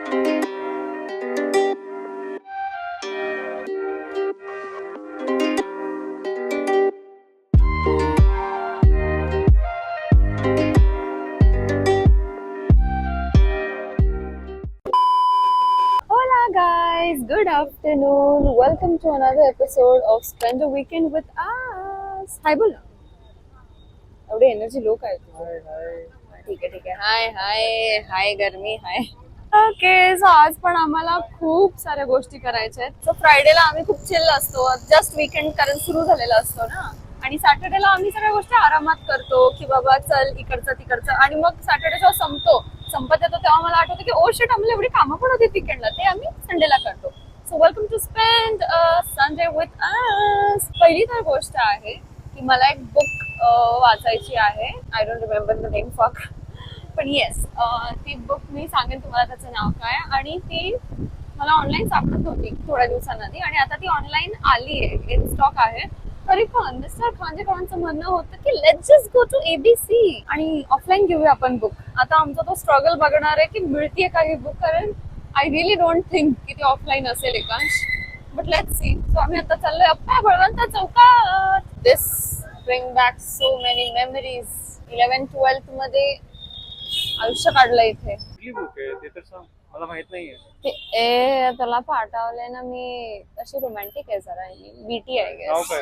Guys, good afternoon. Welcome to another episode of Spend a Weekend with us. Hi बोल ना. एवढी energy low काय ठीक आहे हाय गरमी हाय. ओके सो आज पण आम्हाला खूप साऱ्या गोष्टी करायच्या आहेत. सो फ्रायडेला आम्ही खूप चिल असतो, जस्ट वीकेंड कारण सुरू झालेला असतो ना. आणि सॅटर्डेला आम्ही सगळ्या गोष्टी आरामात करतो की बाबा चल इकडचं तिकडचं. आणि मग सॅटर्डे जेव्हा संपत येतो तेव्हा मला आठवतं की ओ शिट आम्हाला एवढी कामं पण होती वीकेंडला, ते आम्ही संडेला करतो. So welcome to spend Sunday with us. पहिली तर गोष्ट आहे की मला एक बुक वाचायची आहे. I don't remember the name फक, पण येस ती बुक मी सांगेन तुम्हाला त्याचं नाव काय. आणि ती मला ऑनलाईन सापडत होती थोड्या दिवसांआधी आणि आता ती ऑनलाईन आली आहे, इन स्टॉक आहे. तरी पण मिस्टर खांडेकरांचं म्हणणं होतं की let's just go to ABC आणि ऑफलाईन घेऊया आपण बुक. आता आमचा तो स्ट्रगल बघणार आहे की मिळतीये का ही बुक, कारण आय रिअली डोंट थिंक की ती ऑफलाईन असेल Ekansh, but let's see. So आम्ही आता चाललोय अप्पा बळवंत चौकात. This bring back so many memories. 11-12 मध्ये आयुष्य काढलं इथे. बुक आहे ते तर सांग, मला माहित नाहीये. त्याला पाठवलंय ना मी. अशी रोमॅन्टिक आहे जरा. BT आहे नाव गेस. काय?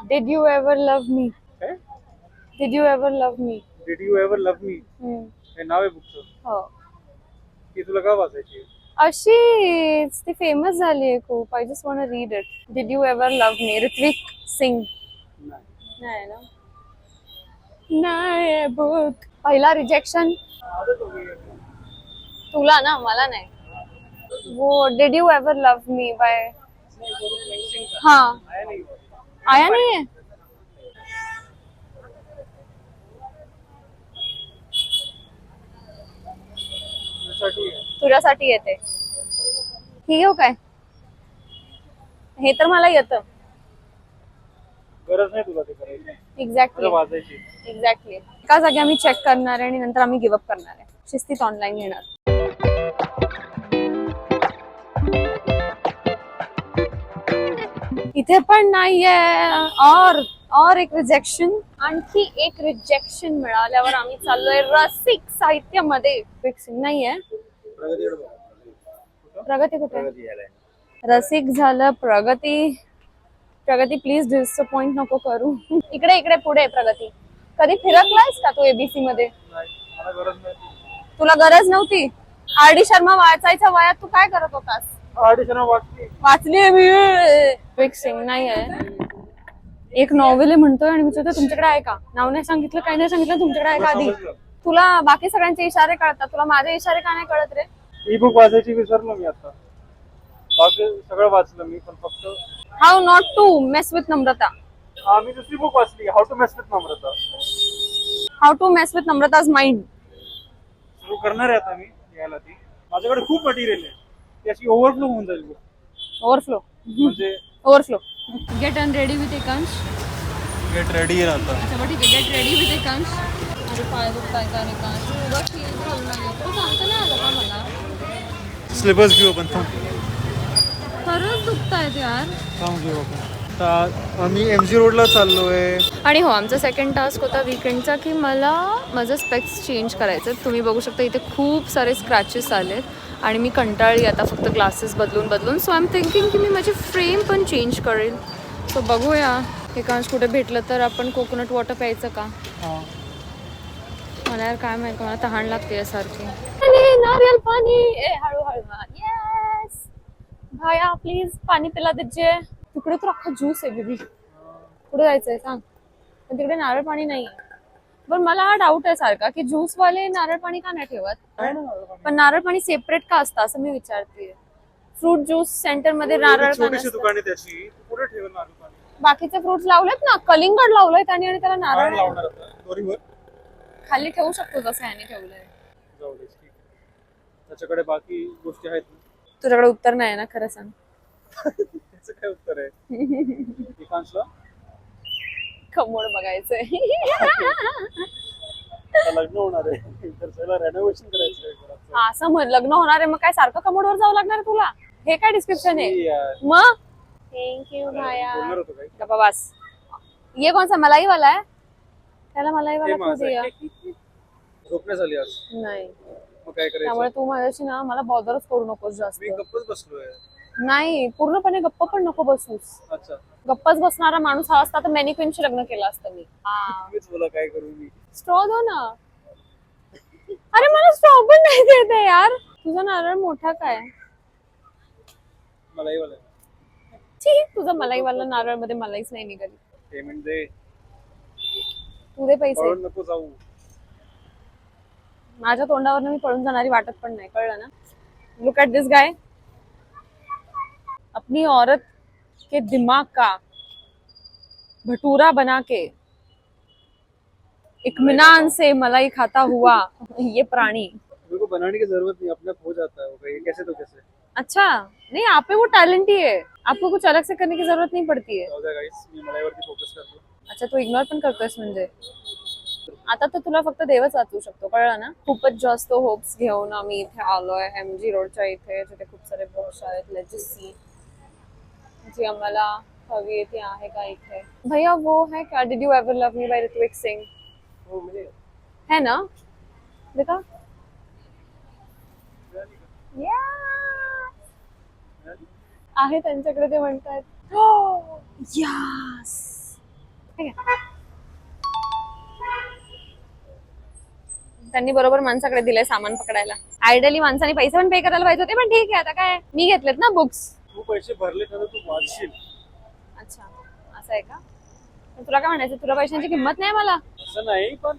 Did you ever love me. काय? Did you ever love me. Did you ever love me हे नाव आहे बुकचं. हो, ती तुला का वाचायची? अशीच ती फेमस झाली आहे खूप. I just want to read it. Did you ever love me, Ritvik Singh. नाही ना, नाही बुक. पहिला रिजेक्शन तुला ना, मला नाही. वो did you ever love me bye. हा आया नाहीये. तुझ्यासाठी येते. ही घेऊ काय? हे तर मला येतं. गरज नाही तुला ते करायची. एक्झॅक्टली वाचायची. एक्झॅक्टली. एका जागी आम्ही चेक करणार आहे आणि नंतर आम्ही गिव्हअप करणार आहे. शिस्तीत ऑनलाईन घेणार. इथे पण नाहीये. और एक रिजेक्शन. आणखी एक रिजेक्शन मिळाल्यावर आम्ही चाललोय रसिक साहित्यामध्ये. फिक्सिंग नाहीये. प्रगती कुठे? रसिक झालं. प्रगती प्लीज डिसअपॉइंट नको करू. इकडे पुढे प्रगती. कधी फिरकलायस का तू ABC मध्ये? तुला गरज नव्हती. RD शर्मा वाचायच्या वयात तू काय करत होतास? RD शर्मा वाचली मी. फिक्सिंग नाही आहे. एक नॉव्हेल आहे म्हणतोय आणि विचारतोय तुमच्याकडे आहे का. नाव नाही सांगितलं, काही नाही सांगितलं. तुमच्याकडे आहे का आधी? तुला बाकी सगळ्यांचे इशारे कळतात, तुला माझे इशारे का नाही कळत रे? ई बुक वाचायची विसरलो मी आता. बाकी सगळं वाचलं मी, पण फक्त how not to mess with Namrata. मी दुसरी बुक वाचली, how to mess with Namrata. How to mess with Namrata's mind. सुरू करणार आहे आता मी यायला. ती माझ्याकडे खूप मटेरियल आहे, ती अशी ओव्हरफ्लो होऊन जाईल बुक. ओव्हरफ्लो म्हणजे ओव्हरफ्लो. गेट अन ready with Ekansh. Get ready आहे आता. अच्छा बरं ठीक आहे. Get ready with Ekansh. माझे पाय दुखताय का एकांश? उगाच हील्स घालून आले. तो सांगता नाही आलं का मला? स्लिपर्स घेऊ आपण. खरंच दुखतायत यार. थांब घेऊ आपण. आम्ही MG रोडला चाललोय. आणि हो, आमचा सेकंड टास्क होता वीकेंडचा की मला माझं स्पेक्स चेंज करायचं. तुम्ही बघू शकता इथे खूप सारे स्क्रॅचेस आलेत आणि मी कंटाळली आता फक्त ग्लासेस बदलून. सो आय एम थिंकिंग की मी माझी फ्रेम पण चेंज करेल. सो बघूया एकांश कुठे भेटलं तर आपण कोकोनट वॉटर प्यायचं का. मला यार काय माहिती, मला तहान लागते यासारखी. नारियल पाणी. हळूहळू. येस भाया प्लीज पाणी पिला दीजिए. तिकडे तर अख्खा ज्यूस आहे बेबी. कुठे जायचंय सांग. पण तिकडे नारळ पाणी नाही. पण मला हा डाऊट आहे सारखा की ज्यूस वाले नारळ पाणी का नाही ठेवत. पण नारळ पाणी सेपरेट का असतं असं मी विचारते. फ्रूट ज्यूस सेंटर मध्ये नारळ दुकाने त्याची पुढे ठेवलं नारळ पाणी. बाकीचे फ्रुट्स लावलेत ना. कलिंगड लावलंय त्याने आणि त्याला नारळ लावणार दोरीवर खाली ठेवू शकतो जसं याने ठेवलंय. जाऊ दे. त्याच्याकडे बाकी गोष्टी आहेत. तुझ्याकडे उत्तर नाही ना खरं सांग. त्याचं काय उत्तर आहे? एकांशला कमोड बघायचंय. लग्न होणार आहे तर त्याला रेनोव्हेशन करायचं. हा असं म्हण, लग्न होणार आहे मग काय सारखं कमोडवर जावं लागणार आहे तुला? हे काय डिस्क्रिप्शन आहे यार, मग? थँक्यू भाया. बोलणार होतो काय? गप्पा बस. ये कौन सा मलाई वाला है? त्याला मलाई वाला हे क्यों माझं दिया? आहे. झोपण्यास आली आज. नाही, मग काय त्यामुळे करायचं? तू माझ्याशी ना मला बॉदरच करू नकोस जास्त. मी गप्पच बसलोय. नाही, पूर्णपणे गप्प पण नको बसूस. अच्छा, गप्पच बसणारा माणूस हा असता तर मॅनिक्विनशी लग्न केलं असतं मी. तुम्हीच बोला काय करू मी. स्ट्रॉ दो ना. अरे मला स्ट्रॉ पण नाही देते यार. तुझा नारळ मोठा काय? मलाही बोला. ठीक, तुझा मलाईवाला नारळ मध्ये मलाईच नाही निघाली. पेमेंट दे. तू दे पैसे. पळून नको जाऊ. माझ्या तोंडावरनं मी पळून जाणारी वाटत पण नाही, कळलं ना? Look at this guy. अपनी औरत के दिमाग का भटूरा बना के इत्मीनान से मलाई खाता हुआ ये प्राणी. मेरे को बनाने की जरूरत नहीं, अपने आप हो जाता है वो। ये कैसे तो कैसे। अच्छा, नहीं आप पे वो टैलेंट ही है, आपको कुछ अलग से करने की जरूरत नहीं पडती है. जाऊ द्या गाईस, मी मलाईवरती फोकस करतो. अच्छा, तू इग्नोर पण करतोयस म्हणजे. आता तर तुला फक्त देवच वाचू शकतो, कळलं ना? खूपच जास्त होप्स घेऊन आम्ही इथे आलोय MG रोडच्या इथे, जिथे खूप सारे बुक्स आहेत. लेट्स सी जी आम्हाला हवी आहे ती आहे का इथे. भैया वो है क्या did you ever love me by Ritvik Singh? हो म्हणजे है ना? देखा आहे त्यांच्याकडे, ते म्हणतात यस. त्यांनी बरोबर माणसाकडे दिलंय सामान पकडायला. आयडियली माणसाने पैसे पण पे करायला पाहिजे होते, पण ठीक आहे, आता काय मी घेतलेत ना बुक्स. तू पैसे भरले तर तू वाचशील. अच्छा, असं आहे का? पण तुला काय म्हणायचं, तुला पैशांची किंमत नाही मला? असं नाही पण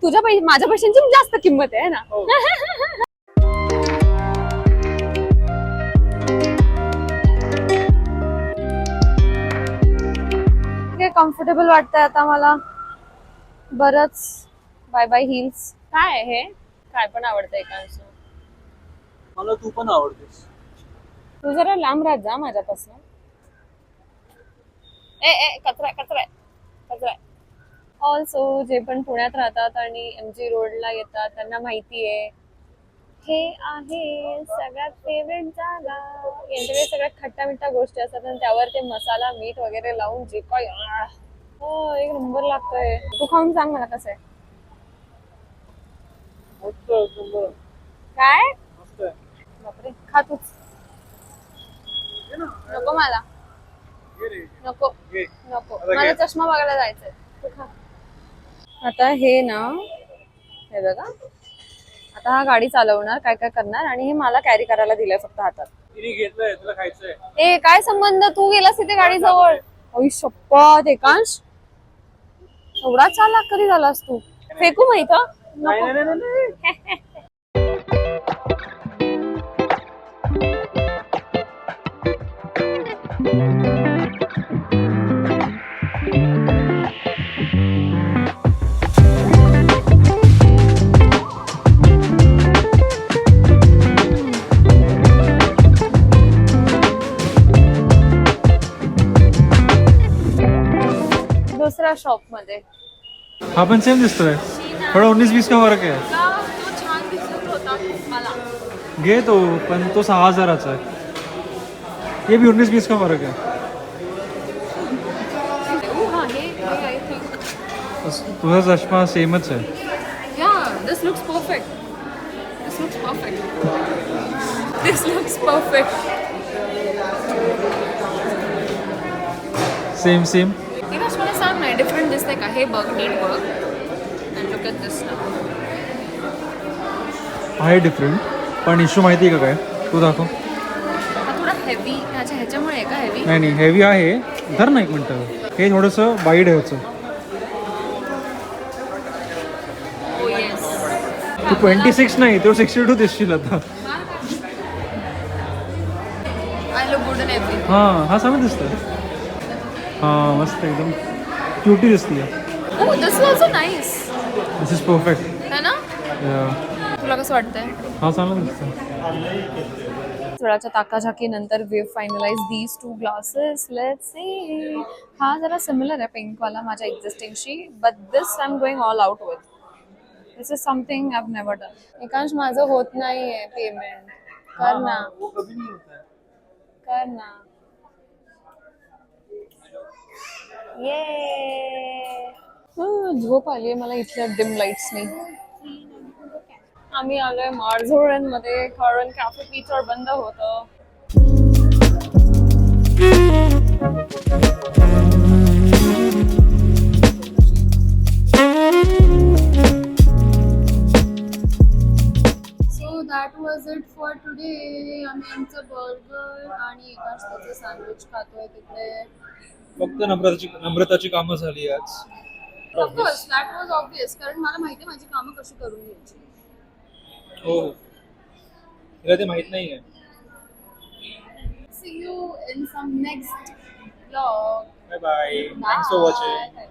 तुझ्या माझ्या पैशांची जास्त किंमत आहे ना. हो. कम्फर्टेबल वाटतंय आता मला बरंच. Bye bye hills. काय आहे हे? काय पण आवडतं एकांश. मला तू पण आवडतेस. तू जरा लांब राहत जा माझ्यापासून. ए कचरा कचरा कचरा. ऑल्सो जे पण पुण्यात राहतात आणि MG रोडला येतात त्यांना माहिती आहे हे आहे सगळ्यात फेवरेट जागा. यांच्याकडे सगळ्यात खट्टा मिठ्ठा गोष्टी असतात आणि त्यावर ते मसाला मीठ वगैरे लावून जे काय हो एक नंबर लागतोय. तू खाऊन सांग मला कसं आहे. मस्त सुंदर. काय? मस्त आहे. बापरे, खा तूच. घे ना. नको मला, घे रे. नको घे. नको, आता मला घे. चष्मा बघायला जायचंय. तू खा. आता हे ना, हे बघा, आता हा गाडी चालवणार, काय काय करणार आणि हे मला कॅरी करायला दिलंय फक्त हातात. तिने घेतलंय, तुला खायचंय. ए काय संबंध, तू गेलास तिथे गाडी जवळ. ओय शपथ एकांश, एवढा चालाक कधी झालास तू? फेकू माहित? नाही नाही नाही नाही. दुसऱ्या शॉप मध्ये. हा पण सेम दिसतोय, थोडा 19-20 का फरक आहे. तो छान दिसत होता मला. घे तो, पण तो 6,000चा आहे. ये भी 19-20 का फरक आहे. हाँ हे I think. तुझा चष्मा सेमच आहे. Yeah, this looks perfect. This looks perfect. This looks perfect. Same same. एकाच मला सांग ना, डिफरंट दिसतंय का? हे बघ, नीट बघ. And look at this now. आहे डिफरंट, पण इश्यू माहिती आहे का काय? तू दाखव. हा थोडा हेवी ह्याच्यामुळे आहे का हेवी? नाही नाही, हेवी आहे. धर ना एक मिनटं, हे थोडंसं वाईड आहे ह्याचं. Oh yes. तू 26 नाही, तो 62 दिसशील आता. I look good in everything. हां, हा चांगला दिसतोय. हां मस्त, एकदम क्युटी दिसते. Oh, this is also nice. This is perfect. है ना? तुला कसं वाटतंय? हा चांगला दिसतोय. थोड्याच्या ताकाझाकीनंतर we finalize these 2 glasses. Let's see. हा जरा सिमिलर आहे पिंक वाला माझ्या एक्झिस्टिंगशी, but this I am going all out with. This is something I have never done. Ekansh माझं होत नाहीये पेमेंट. कर ना, वो कभी नहीं होता है. कर ना. ये झोप आलीये मला इथल्या डिम लाईट्सनी. आम्ही आलोय मार्झोळन मध्ये कारण कॅफे पीचर बंद होतं. So that was it for today. आम्ही आमचं बर्गर आणि एकाच त्याचं सँडविच खातोय तिकडे. फक्त नम्रताची कामं झाली आज. ऑफकोर्स दॅट वॉज ऑब्वियस कारण मला माहिती आहे माझी कामं कशी करून घ्यायची. हो, तिला ते माहित नाहीये. See you in some next vlog. Bye bye. Thanks for watching. Bye.